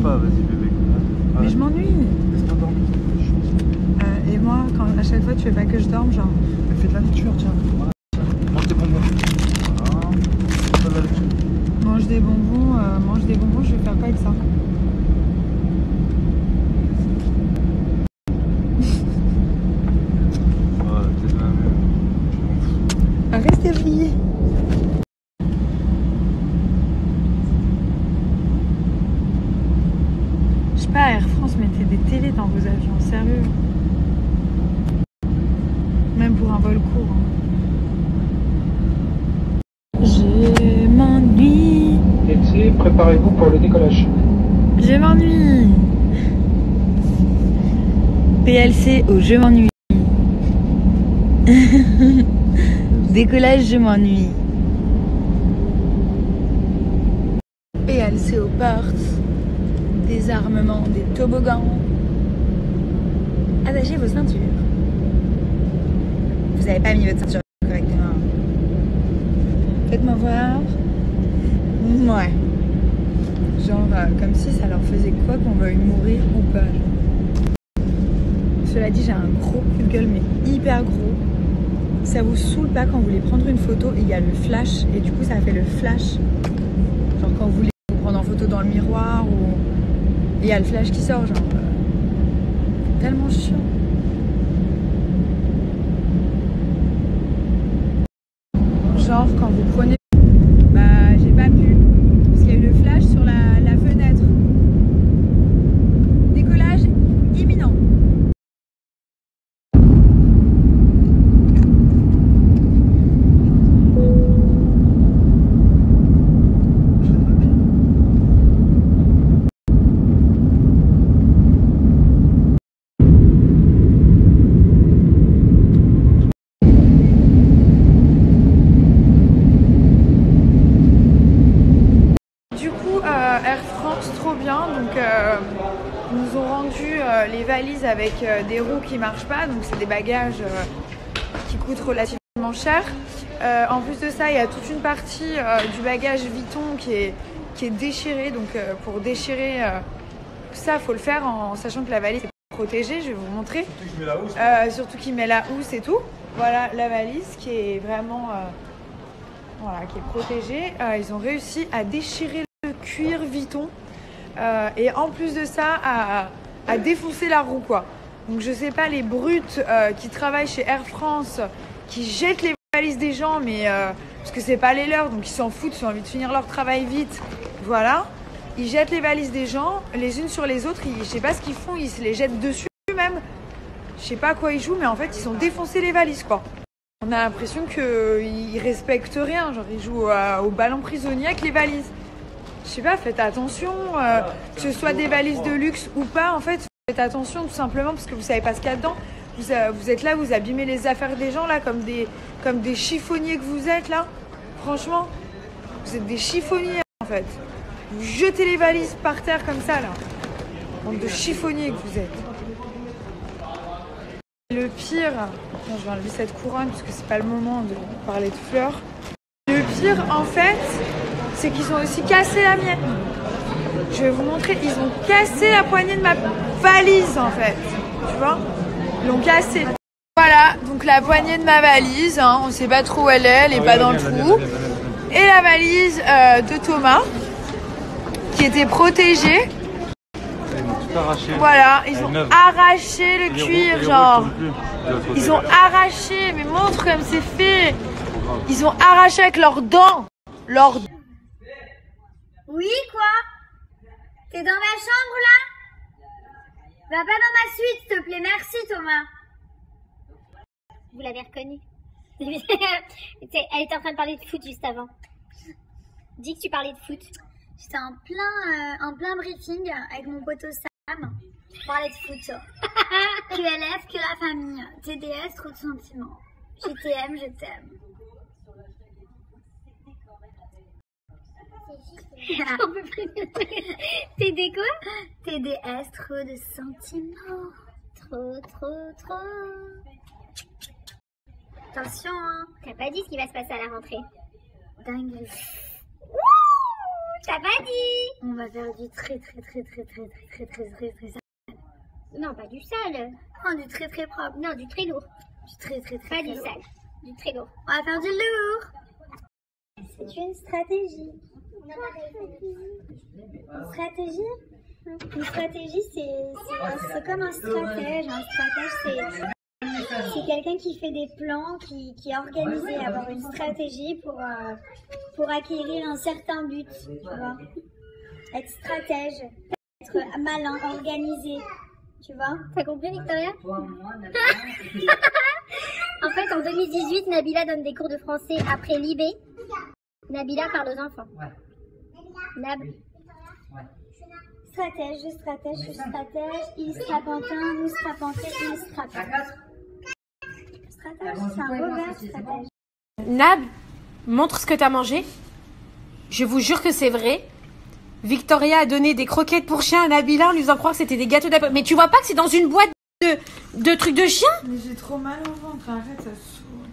pas, vas-y bébé. Mais je m'ennuie. Laisse-moi dormir. Et moi, quand à chaque fois tu fais pas que je dorme, genre. Fais de la lecture, tiens. Voilà. Mange tes bonbons. Voilà. Fais de la lecture. Mange des bonbons, je vais faire quoi avec ça? Ouais, t'es de la merde. Je m'en fous. Restez briller. Je sais pas, Air France, mettez des télés dans vos avions, sérieux. Même pour un vol court. Hein. Je m'ennuie. Laissez, préparez-vous pour le décollage. Je m'ennuie. PLC au je m'ennuie. Décollage, je m'ennuie. PLC aux portes. Désarmement des toboggans. Attachez vos ceintures. Vous n'avez pas mis votre ceinture correctement. Faites-moi voir. Ouais. Genre, comme si ça leur faisait quoi qu'on veuille mourir ou pas. Cela dit, j'ai un gros coup de gueule, mais hyper gros. Ça vous saoule pas quand vous voulez prendre une photo et il y a le flash, et du coup ça fait le flash. Genre quand vous voulez vous prendre en photo dans le miroir, ou il y a le flash qui sort, genre. Tellement chiant. Genre quand vous prenez, bah j'ai pas pu parce qu'il y a eu le flash sur la fenêtre. Décollage imminent. Air France, trop bien. Donc ils nous ont rendu les valises avec des roues qui marchent pas, donc c'est des bagages qui coûtent relativement cher. En plus de ça, il y a toute une partie du bagage Vuitton qui est déchirée. Donc pour déchirer ça, faut le faire en sachant que la valise est protégée. Je vais vous montrer. Surtout qu'il met la housse et tout. Voilà la valise qui est vraiment voilà, qui est protégée. Ils ont réussi à déchirer le cuir Vuitton et en plus de ça à défoncer la roue quoi. Donc je sais pas les brutes qui travaillent chez Air France qui jettent les valises des gens mais parce que c'est pas les leurs donc ils s'en foutent, ils ont envie de finir leur travail vite. Voilà, ils jettent les valises des gens les unes sur les autres, je sais pas ce qu'ils font, ils se les jettent dessus même. Je sais pas à quoi ils jouent mais en fait ils ont défoncé les valises quoi. On a l'impression qu'ils respectent rien, genre ils jouent au ballon prisonnier avec les valises. Je sais pas, faites attention, que ce soit des valises de luxe ou pas, en fait, faites attention tout simplement parce que vous savez pas ce qu'il y a dedans. Vous êtes là, vous abîmez les affaires des gens là comme des chiffonniers que vous êtes là. Franchement, vous êtes des chiffonniers en fait. Vous jetez les valises par terre comme ça là. Bande de chiffonniers que vous êtes. Le pire, non, je vais enlever cette couronne parce que c'est pas le moment de parler de fleurs. Le pire en fait, c'est qu'ils ont aussi cassé la mienne. Je vais vous montrer, ils ont cassé la poignée de ma valise en fait. Tu vois? Ils l'ont cassée. Voilà, donc la poignée de ma valise, hein, on sait pas trop où elle est pas dans le trou. Et la valise de Thomas, qui était protégée. Voilà, ils ont arraché le cuir, genre. Ils ont arraché, mais montre comme c'est fait. Ils ont arraché avec leurs dents. Leurs... Oui, quoi? T'es dans ma chambre, là? Va pas dans ma suite, s'il te plaît. Merci, Thomas. Vous l'avez reconnue. Elle était en train de parler de foot juste avant. Dis que tu parlais de foot. J'étais en plein briefing avec mon poteau Sam. Je parlais de foot. QLF, que la famille. TDS, trop de sentiments. Je t'aime, je t'aime. On peut plus. TD quoi? TDS, trop de sentiments. Trop. Attention, hein. T'as pas dit ce qui va se passer à la rentrée. Dingue. T'as pas dit. On va faire du très non, pas du sale. Non, du très propre. Non, du très lourd. Du très pas du sale. Du très lourd. On va faire du lourd. C'est une stratégie. Une stratégie, c'est comme un stratège. Un stratège, c'est quelqu'un qui fait des plans, qui est organisé, avoir une stratégie pour acquérir un certain but, tu vois. Être stratège, être malin, organisé, tu vois. T'as compris, Victoria? En fait, en 2018, Nabila donne des cours de français après l'IB. Nabila parle aux enfants. Ouais. Nab. Ouais. Stratège, je stratège, il strapantin, nous strapantin, il strapantin. Stratège, c'est un beau verbe, stratège. Nab, montre ce que t'as mangé. Je vous jure que c'est vrai. Victoria a donné des croquettes pour chien à Nabila en lui faisant croire que c'était des gâteaux d'apple. Mais tu vois pas que c'est dans une boîte de trucs de chien? Mais j'ai trop mal au ventre, arrête, ça saoule.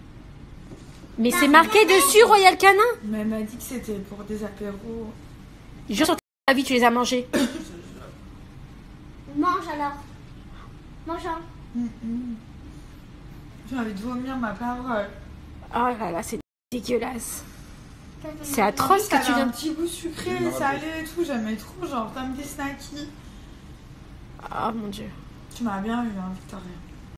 Mais c'est marqué dessus Royal Canin. Mais elle m'a dit que c'était pour des apéros. Jure sur ta vie, tu les as mangés. Mange alors. Mange un. J'ai envie de vomir, ma parole. Oh là là, c'est dégueulasse. C'est atroce ce que tu as viens un de... petit goût sucré, salé et tout, j'aimais trop, genre comme des snackies. Oh mon dieu. Tu m'as bien eu, hein, Victoria.